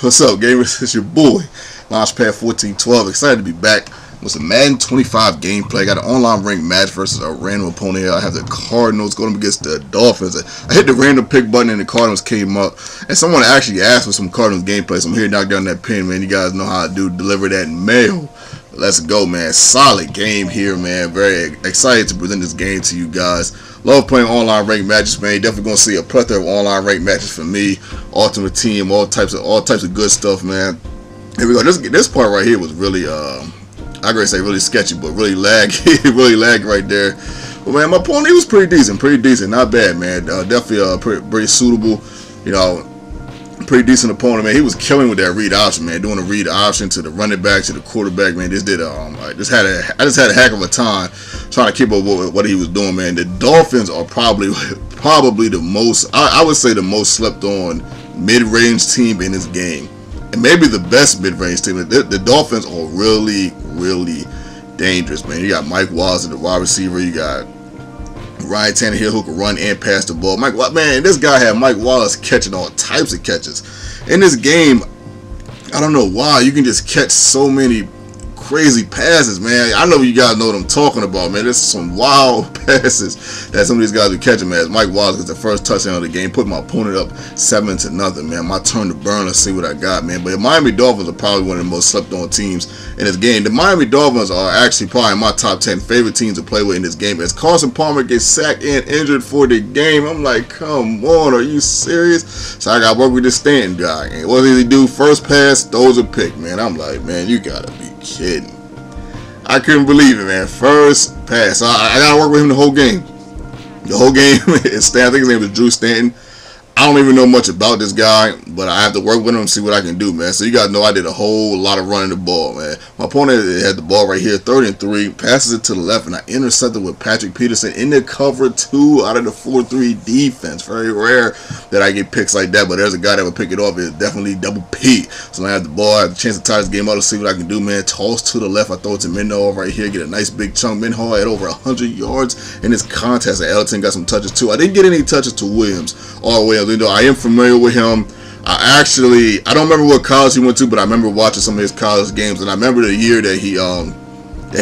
What's up, gamers? It's your boy, Launchpad 1412. Excited to be back with some Madden 25 gameplay. Got an online ranked match versus a random opponent here. I have the Cardinals going up against the Dolphins. I hit the random pick button and the Cardinals came up. And someone actually asked for some Cardinals gameplay, so I'm here to knock down that pin, man. You guys know how I do deliver that mail. Let's go, man. Solid game here, man. Very excited to present this game to you guys. Love playing online ranked matches, man. You're definitely gonna see a plethora of online ranked matches from me. Ultimate Team, all types of good stuff, man. Here we go. This part right here was really I gotta say really sketchy, but really laggy, really lag right there. But man, my opponent, he was pretty decent, not bad, man. Definitely pretty suitable, you know. Pretty decent opponent, man. He was killing with that read option, man. Doing a read option to the running back, to the quarterback, man. I just had a heck of a time trying to keep up with what he was doing, man. The Dolphins are probably the most, I would say, the most slept on mid-range team in this game, and maybe the best mid-range team. The Dolphins are really dangerous, man. You got Mike Wallace at the wide receiver. You got Ryan Tannehill, who can run and pass the ball. Man, this guy had Mike Wallace catching all types of catches. In this game, I don't know why, you can just catch so many crazy passes, man. I know you guys know what I'm talking about, man. There's some wild passes that some of these guys are catching, man. Mike Wallace gets the first touchdown of the game, put my opponent up 7-0, man. My turn to burn. Let's see what I got, man. But the Miami Dolphins are probably one of the most slept-on teams in this game. The Miami Dolphins are actually probably my top 10 favorite teams to play with in this game. As Carson Palmer gets sacked and injured for the game, I'm like, come on, are you serious? So I got to work with this Stanton guy. And what does he do? First pass, throws a pick, man. I'm like, man, you got to be kidding. I couldn't believe it, man. First pass. I got to work with him the whole game. The whole game is Stanton. I think his name was Drew Stanton. I don't even know much about this guy, but I have to work with him and see what I can do, man. So you guys know I did a whole lot of running the ball, man. My opponent had the ball right here, 3rd and 3, passes it to the left, and I intercepted with Patrick Peterson in the cover 2 out of the 4-3 defense. Very rare that I get picks like that, but there's a guy that would pick it off. It's definitely double P. So I have the ball, I have the chance to tie this game out to see what I can do, man. Toss to the left, I throw it to Mendenhall right here, get a nice big chunk. Mendenhall had over 100 yards in this contest, and Elton got some touches too. I didn't get any touches to Williams, or Williams. You know, I am familiar with him. I don't remember what college he went to, but I remember watching some of his college games, and I remember the year that he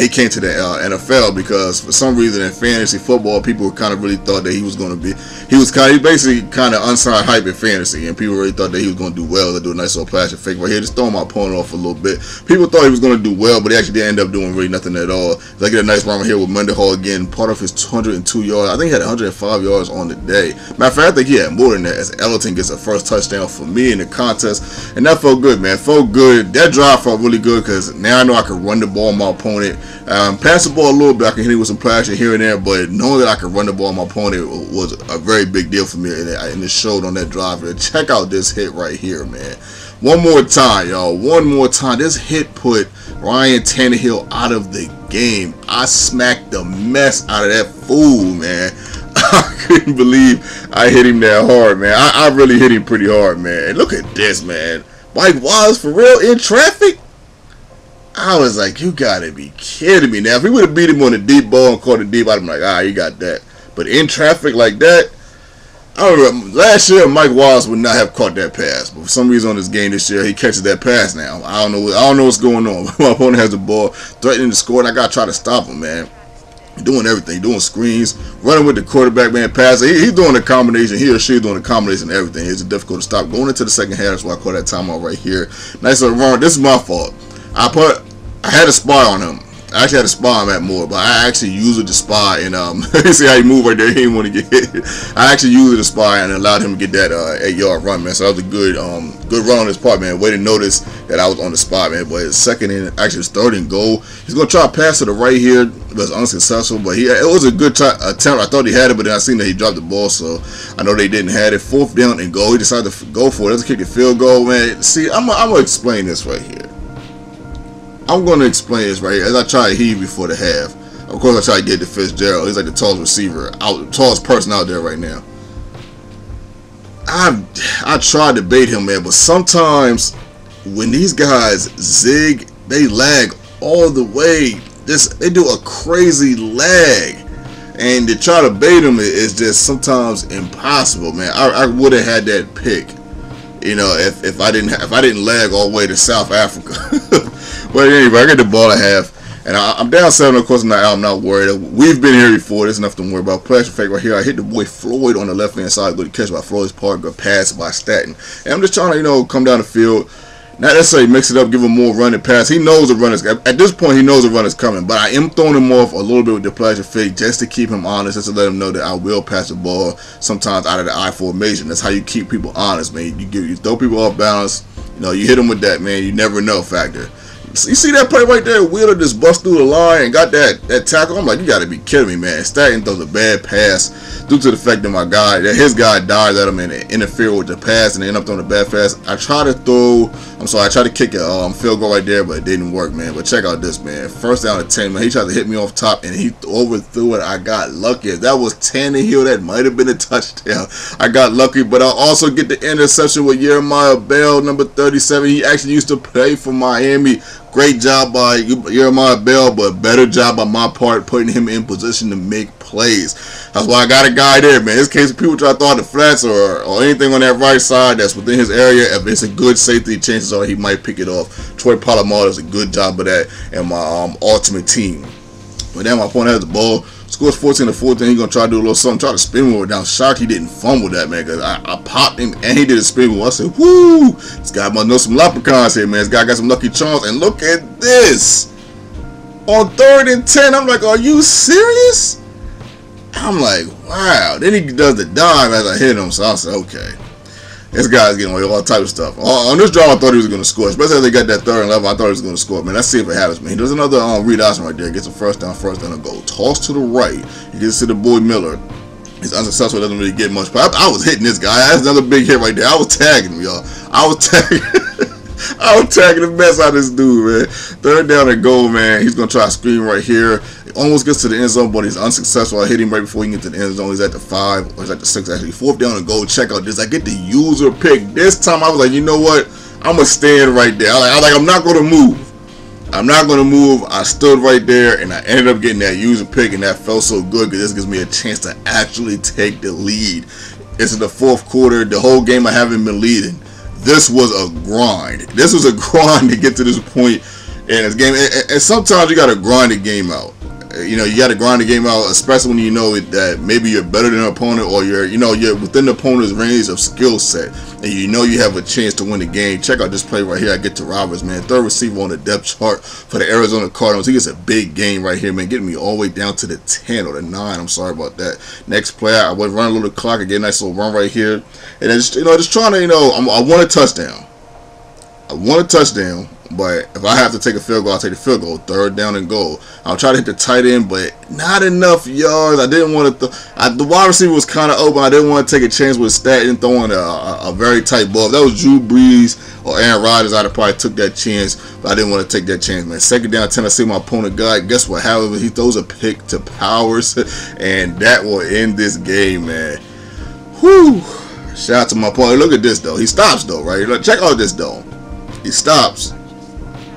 came to the NFL, because for some reason in fantasy football, people kind of really thought that he was going to be, he basically kind of unsigned hype in fantasy, and people really thought that he was going to do well. They do a nice little plastic fake right here, just throwing my opponent off a little bit. People thought he was going to do well, but he actually didn't end up doing really nothing at all. I get a nice run right here with Mendenhall again, part of his 202 yards. I think he had 105 yards on the day. Matter of fact, I think he had more than that, as Elton gets a first touchdown for me in the contest, and that felt good, man. Felt good. That drive felt really good, because now I know I can run the ball on my opponent. Pass the ball a little bit, I can hit it with some plastic here and there, but knowing that I can run the ball on my opponent was a very big deal for me, and it showed on that drive. Check out this hit right here, man. One more time, y'all. One more time. This hit put Ryan Tannehill out of the game. I smacked the mess out of that fool, man. I couldn't believe I hit him that hard, man. I really hit him pretty hard, man. And look at this, man. Mike Wallace for real in traffic? I was like, you gotta be kidding me. Now, if he would have beat him on the deep ball and caught it deep, I'd be like, you got that. But in traffic like that, I remember last year Mike Wallace would not have caught that pass, but for some reason on this game this year he catches that pass now. I don't know what's going on. My opponent has the ball, threatening to score, and I gotta try to stop him, man. Doing everything, doing screens, running with the quarterback, man, passing. He's doing a combination. He or she doing a combination of everything. It's difficult to stop. Going into the second half, that's why I call that timeout right here. Nice little run. This is my fault. I had a spy on him. I actually had a spy on Matt Moore, but I actually used it to spy, and you see how he moved right there. He didn't want to get hit. I actually used it to spy and allowed him to get that 8-yard run, man. So that was a good run on his part, man. Way to notice that I was on the spot, man. But it's second and actually it's 3rd and goal. He's gonna try to pass to the right here, but it's unsuccessful. But it was a good attempt. I thought he had it, but then I seen that he dropped the ball, so I know they didn't have it. 4th down and goal. He decided to go for it. Let's kick the field goal, man. See, I'm gonna explain this right here. I'm going to explain this right here as I try to heave before the half. Of course, I try to get to Fitzgerald. He's like the tallest receiver, tallest person out there right now. I tried to bait him, man, but sometimes when these guys zig, they lag all the way. They do a crazy lag, and to try to bait him is just sometimes impossible, man. I would have had that pick You know, if I didn't lag all the way to South Africa. But anyway, I get the ball at half. And I'm down 7, of course. I'm not worried. We've been here before. There's nothing to worry about. Pressure fake right here. I hit the boy Floyd on the left-hand side. Good catch by Floyd's part. Good pass by Staten. And I'm just trying to, you know, come down the field. Not necessarily mix it up, give him more running pass. He knows the run is, at this point, he knows the run is coming. But I am throwing him off a little bit with the pressure fake just to keep him honest, just to let him know that I will pass the ball sometimes out of the I formation. That's how you keep people honest, man. You throw people off balance. You know, you hit them with that, man. You never know factor. You see that play right there? Wheeler just bust through the line and got that tackle. I'm like, you got to be kidding me, man. Staten throws a bad pass due to the fact that his guy dives at him and interfere with the pass and they end up throwing a bad pass. I tried to kick a field goal right there, but it didn't work, man. But check out this, man. First down at 10, man. He tried to hit me off top and he overthrew it. I got lucky. If that was Tannehill, that might have been a touchdown. I got lucky, but I also get the interception with Jeremiah Bell, number 37. He actually used to play for Miami. Great job by Jeremiah Bell, but better job by my part putting him in position to make plays. That's why I got a guy there, man. In this case, people try to throw out the flats or anything on that right side that's within his area. If it's a good safety, chances are he might pick it off. Troy Polamalu does a good job of that and my ultimate team. But then my opponent has the ball. Scores 14-14. He's going to try to do a little something. Try to spin move down. Shocked he didn't fumble that, man, because I popped him and he did a spin move. I said, whoo! This guy must know some leprechauns here, man. This guy got some lucky charms. And look at this. On 3rd and 10, I'm like, are you serious? I'm like, wow. Then he does the dive as I hit him. So I said, okay. This guy's getting away with all type of stuff. On this drive, I thought he was going to score. Especially as they got that 3rd and 11, I thought he was going to score. Man, let's see if it happens, man. He does another read option right there. Gets a first down and goal. Toss to the right. He gets to the boy Miller. He's unsuccessful. Doesn't really get much. But I was hitting this guy. That's another big hit right there. I was tagging him, y'all. I was tagging the mess out of this dude, man. 3rd down and goal, man. He's going to try to screen right here. He almost gets to the end zone, but he's unsuccessful. I hit him right before he gets to the end zone. He's at the 5, or he's at the 6, actually. 4th down and goal. Check out this. I get the user pick. This time, I was like, you know what? I'm going to stand right there. I was like, I'm not going to move. I'm not going to move. I stood right there, and I ended up getting that user pick, and that felt so good because this gives me a chance to actually take the lead. It's in the 4th quarter. The whole game I haven't been leading. This was a grind. This was a grind to get to this point in this game. And sometimes you got to grind the game out. You know, you got to grind the game out, especially when you know that maybe you're better than an opponent or you're within the opponent's range of skill set and you know you have a chance to win the game. Check out this play right here. I get to Roberts, man. 3rd receiver on the depth chart for the Arizona Cardinals. He gets a big game right here, man, getting me all the way down to the 10 or the 9. I'm sorry about that. Next play, I would run a little clock and get a nice little run right here. And then just trying to, I want a touchdown. But if I have to take a field goal, I'll take the field goal. 3rd down and goal. I'll try to hit the tight end, but not enough yards. I didn't want to. The wide receiver was kind of open. I didn't want to take a chance with Staten throwing a very tight ball. If that was Drew Brees or Aaron Rodgers, I'd have probably took that chance, but I didn't want to take that chance, man. 2nd down, 10. I see my opponent guy. Guess what? However, he throws a pick to Powers, and that will end this game, man. Whew. Shout out to my opponent. Look at this, though. He stops, though, right? Check out this, though. He stops.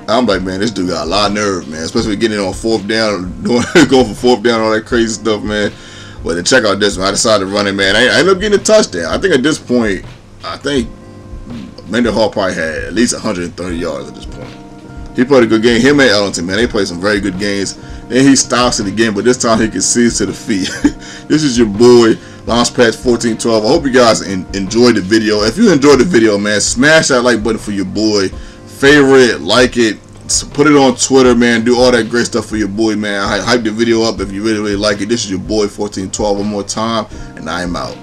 I'm like, man, this dude got a lot of nerve, man. Especially getting on 4th down, going for 4th down, all that crazy stuff, man. But to check out this one, I decided to run it, man. I ended up getting a touchdown. I think at this point, Mendenhall probably had at least 130 yards at this point. He played a good game. Him and Ellington, man, they played some very good games. Then he stops it again, but this time he can seize to the feet. This is your boy, Launchpad 1412. I hope you guys enjoyed the video. If you enjoyed the video, man, smash that like button for your boy. Favorite it, like it, put it on Twitter, man. Do all that great stuff for your boy, man. Hype the video up if you really like it. This is your boy 1412 one more time, and I am out.